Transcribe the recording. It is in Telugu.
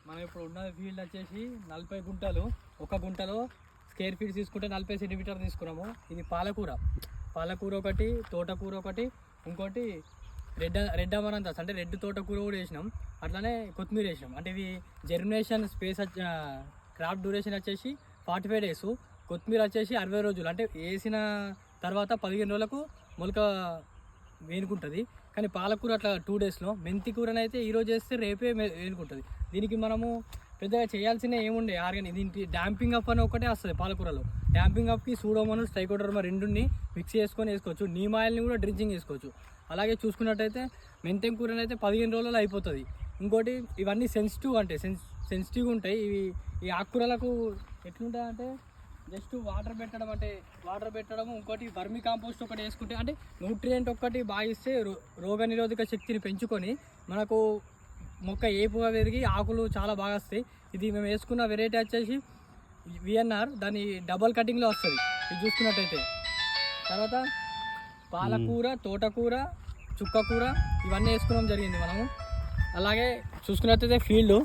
మనం ఇప్పుడు ఉన్న ఫీల్డ్ వచ్చేసి 40 గుంటలు. ఒక గుంటలో స్క్వేర్ ఫీట్ తీసుకుంటే 40 సెంటీమీటర్ తీసుకున్నాము. ఇది పాలకూర ఒకటి, తోటకూర ఒకటి, ఇంకోటి రెడ్ అమరంతస్ అంటే రెడ్ తోటకూర కూడా వేసినాం. అట్లానే కొత్తిమీర వేసినాం. అంటే ఇది జర్మినేషన్ స్పేస్ క్రాప్ డ్యూరేషన్ వచ్చేసి 45 days, కొత్తిమీర వచ్చేసి 60 రోజులు. అంటే వేసిన తర్వాత 15 రోజులకు మొలక వేనుకుంటుంది. కానీ పాలకూర అట్లా 2 daysలో, మెంతి కూరనైతే ఈరోజు చేస్తే రేపే వేనుకుంటుంది. దీనికి మనము పెద్దగా చేయాల్సిన ఏముండే దీనికి డాంపింగ్ అప్ అని ఒకటే వస్తుంది పాలకూరలో. డాంపింగ్ అప్కి సూడోమోనాస్, ట్రైకోడర్మా రెండుని మిక్స్ చేసుకొని వేసుకోవచ్చు. నీమ్ ఆయిల్ని కూడా డ్రింకింగ్ వేసుకోవచ్చు. అలాగే చూసుకున్నట్టయితే మెంతెం కూరనైతే 15 రోజులలో అయిపోతుంది. ఇంకోటి ఇవన్నీ సెన్సిటివ్, అంటే సెన్సిటివ్గా ఉంటాయి ఈ ఆకుకూరలకు. ఎట్లుంటుంది అంటే జస్ట్ వాటర్ పెట్టడం, ఇంకోటి వర్మి కాంపోస్ట్ ఒకటి వేసుకుంటే, అంటే న్యూట్రియంట్ ఒక్కటి బాగా ఇస్తే రోగ నిరోధక శక్తిని పెంచుకొని మనకు మొక్క ఏపుగా పెరిగి ఆకులు చాలా బాగా వస్తాయి. ఇది మేము వేసుకున్న వెరైటీ వచ్చేసి విఎన్ఆర్, దాని డబల్ కటింగ్లో వస్తుంది ఇది చూసుకున్నట్టయితే. తర్వాత పాలకూర, తోటకూర, చుక్కకూర ఇవన్నీ వేసుకోవడం జరిగింది మనము. అలాగే చూసుకున్నట్టయితే ఫీల్డ్